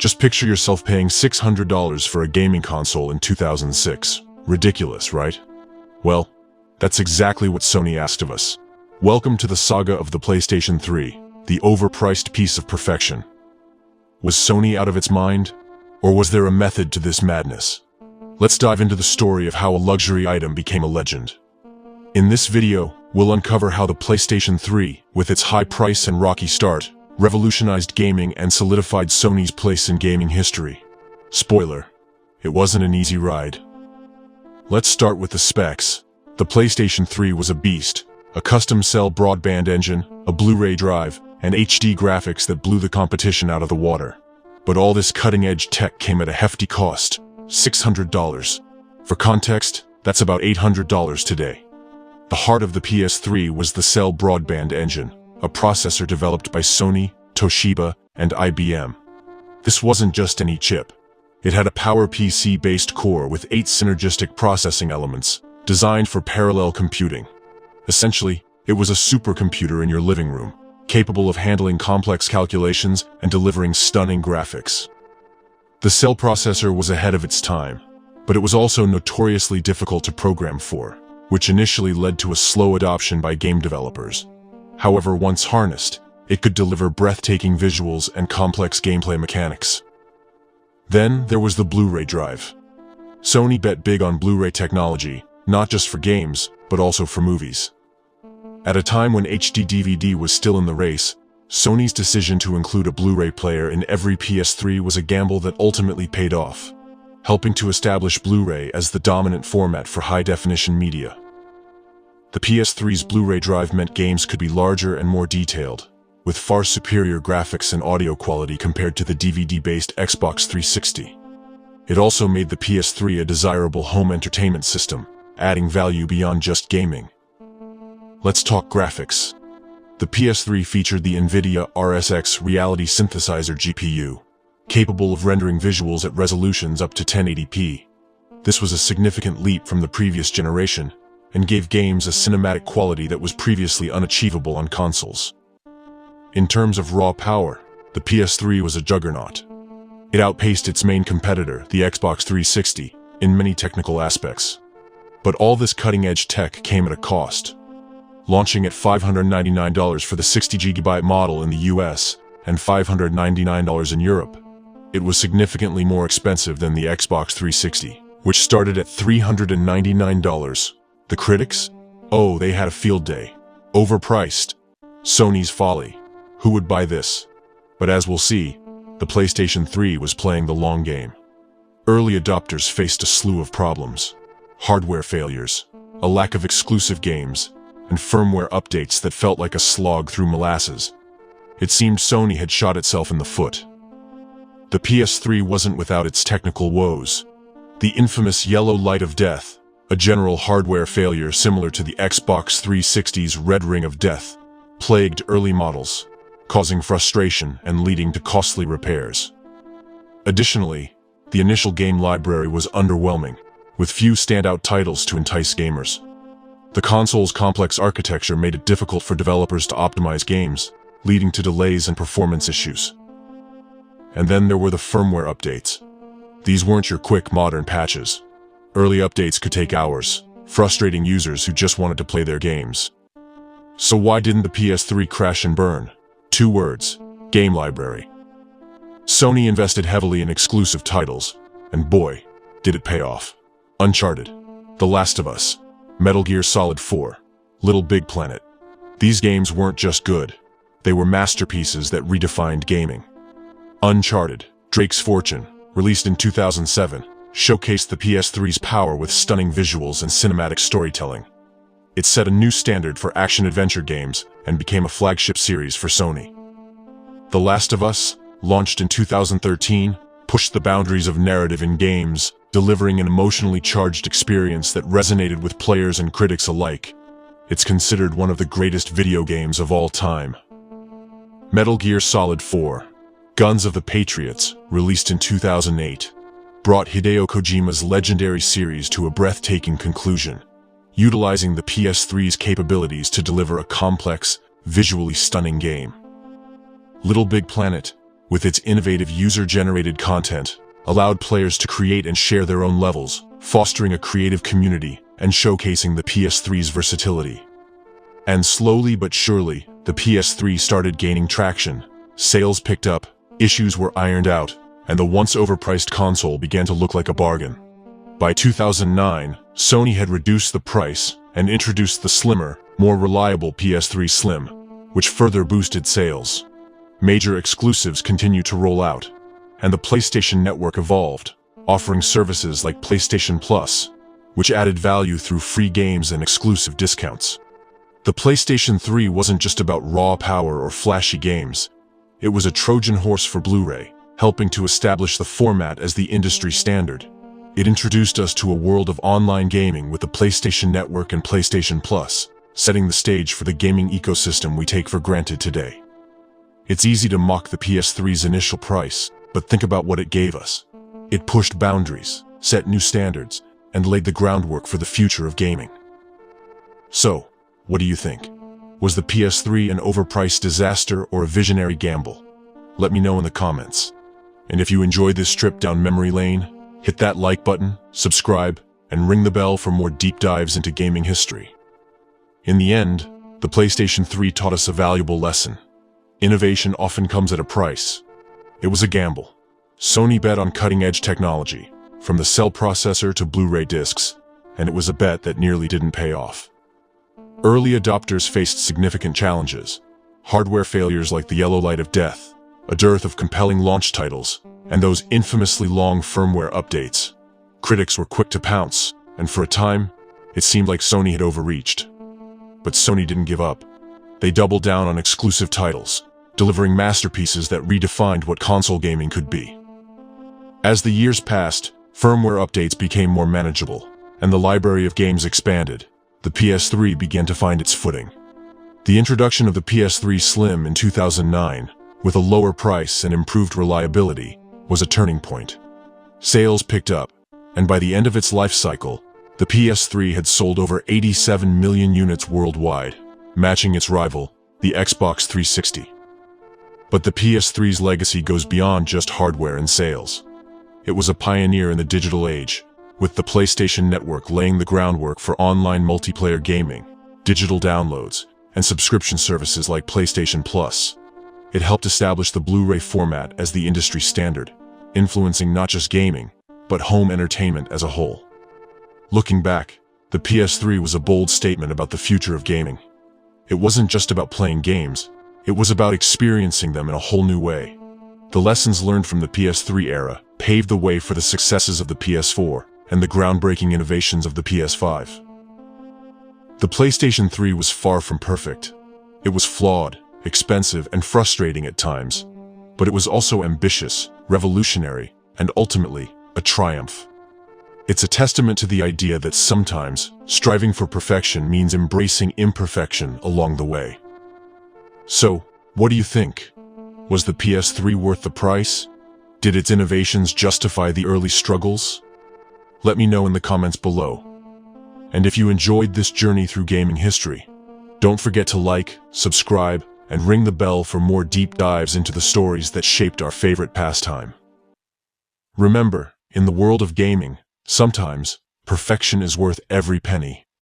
Just picture yourself paying $600 for a gaming console in 2006. Ridiculous, right? Well, that's exactly what Sony asked of us. Welcome to the saga of the PlayStation 3, the overpriced piece of perfection. Was Sony out of its mind? Or was there a method to this madness? Let's dive into the story of how a luxury item became a legend. In this video, we'll uncover how the PlayStation 3, with its high price and rocky start, revolutionized gaming and solidified Sony's place in gaming history. Spoiler: it wasn't an easy ride. Let's start with the specs. The PlayStation 3 was a beast, a custom-cell broadband engine, a Blu-ray drive, and HD graphics that blew the competition out of the water. But all this cutting-edge tech came at a hefty cost: $600. For context, that's about $800 today. The heart of the PS3 was the Cell Broadband engine, a processor developed by Sony, Toshiba, and IBM. This wasn't just any chip. It had a PowerPC-based core with 8 synergistic processing elements, designed for parallel computing. Essentially, it was a supercomputer in your living room, capable of handling complex calculations and delivering stunning graphics. The Cell processor was ahead of its time, but it was also notoriously difficult to program for, which initially led to a slow adoption by game developers. However, once harnessed, it could deliver breathtaking visuals and complex gameplay mechanics. Then there was the Blu-ray drive. Sony bet big on Blu-ray technology, not just for games, but also for movies. At a time when HD DVD was still in the race, Sony's decision to include a Blu-ray player in every PS3 was a gamble that ultimately paid off, helping to establish Blu-ray as the dominant format for high-definition media. The PS3's Blu-ray drive meant games could be larger and more detailed, with far superior graphics and audio quality compared to the DVD-based Xbox 360. It also made the PS3 a desirable home entertainment system, adding value beyond just gaming. Let's talk graphics. The PS3 featured the NVIDIA RSX Reality Synthesizer GPU, capable of rendering visuals at resolutions up to 1080p. This was a significant leap from the previous generation, and gave games a cinematic quality that was previously unachievable on consoles. In terms of raw power, the PS3 was a juggernaut. It outpaced its main competitor, the Xbox 360, in many technical aspects. But all this cutting-edge tech came at a cost. Launching at $599 for the 60GB model in the US and $599 in Europe, it was significantly more expensive than the Xbox 360, which started at $399. The critics? Oh, they had a field day. Overpriced. Sony's folly. Who would buy this? But as we'll see, the PlayStation 3 was playing the long game. Early adopters faced a slew of problems: hardware failures, a lack of exclusive games, and firmware updates that felt like a slog through molasses. It seemed Sony had shot itself in the foot. The PS3 wasn't without its technical woes. The infamous yellow light of death, a general hardware failure similar to the Xbox 360's red ring of death, plagued early models, causing frustration and leading to costly repairs. Additionally, the initial game library was underwhelming, with few standout titles to entice gamers. The console's complex architecture made it difficult for developers to optimize games, leading to delays and performance issues. And then there were the firmware updates. These weren't your quick modern patches. Early updates could take hours, frustrating users who just wanted to play their games. So why didn't the PS3 crash and burn? 2 words: game library. Sony invested heavily in exclusive titles, and boy, did it pay off. Uncharted, The Last of Us, Metal Gear Solid 4, Little Big Planet. These games weren't just good, they were masterpieces that redefined gaming. Uncharted, Drake's Fortune, released in 2007, showcased the PS3's power with stunning visuals and cinematic storytelling. It set a new standard for action-adventure games and became a flagship series for Sony. The Last of Us, launched in 2013, pushed the boundaries of narrative in games, delivering an emotionally charged experience that resonated with players and critics alike. It's considered one of the greatest video games of all time. Metal Gear Solid 4, Guns of the Patriots, released in 2008, brought Hideo Kojima's legendary series to a breathtaking conclusion, utilizing the PS3's capabilities to deliver a complex, visually stunning game. Little Big Planet, with its innovative user-generated content, allowed players to create and share their own levels, fostering a creative community and showcasing the PS3's versatility. And slowly but surely, the PS3 started gaining traction. Sales picked up, issues were ironed out, and the once overpriced console began to look like a bargain. By 2009, Sony had reduced the price and introduced the slimmer, more reliable PS3 Slim, which further boosted sales. Major exclusives continued to roll out, and the PlayStation Network evolved, offering services like PlayStation Plus, which added value through free games and exclusive discounts. The PlayStation 3 wasn't just about raw power or flashy games. It was a Trojan horse for Blu-ray, helping to establish the format as the industry standard. It introduced us to a world of online gaming with the PlayStation Network and PlayStation Plus, setting the stage for the gaming ecosystem we take for granted today. It's easy to mock the PS3's initial price, but think about what it gave us. It pushed boundaries, set new standards, and laid the groundwork for the future of gaming. So, what do you think? Was the PS3 an overpriced disaster or a visionary gamble? Let me know in the comments. And if you enjoyed this trip down memory lane, hit that like button, subscribe, and ring the bell for more deep dives into gaming history. In the end, the PlayStation 3 taught us a valuable lesson. Innovation often comes at a price. It was a gamble. Sony bet on cutting-edge technology, from the cell processor to Blu-ray discs, and it was a bet that nearly didn't pay off. Early adopters faced significant challenges: hardware failures like the yellow light of death, a dearth of compelling launch titles, and those infamously long firmware updates. Critics were quick to pounce, and for a time, it seemed like Sony had overreached. But Sony didn't give up. They doubled down on exclusive titles, delivering masterpieces that redefined what console gaming could be. As the years passed, firmware updates became more manageable, and the library of games expanded. The PS3 began to find its footing. The introduction of the PS3 Slim in 2009, with a lower price and improved reliability, was a turning point. Sales picked up, and by the end of its life cycle, the PS3 had sold over 87 million units worldwide, matching its rival, the Xbox 360. But the PS3's legacy goes beyond just hardware and sales. It was a pioneer in the digital age, with the PlayStation Network laying the groundwork for online multiplayer gaming, digital downloads, and subscription services like PlayStation Plus. It helped establish the Blu-ray format as the industry standard, influencing not just gaming, but home entertainment as a whole. Looking back, the PS3 was a bold statement about the future of gaming. It wasn't just about playing games, it was about experiencing them in a whole new way. The lessons learned from the PS3 era paved the way for the successes of the PS4 and the groundbreaking innovations of the PS5. The PlayStation 3 was far from perfect. It was flawed, expensive, and frustrating at times, but it was also ambitious, revolutionary, and ultimately, a triumph. It's a testament to the idea that sometimes, striving for perfection means embracing imperfection along the way. So, what do you think? Was the PS3 worth the price? Did its innovations justify the early struggles? Let me know in the comments below. And if you enjoyed this journey through gaming history, don't forget to like, subscribe, and ring the bell for more deep dives into the stories that shaped our favorite pastime. Remember, in the world of gaming, sometimes perfection is worth every penny.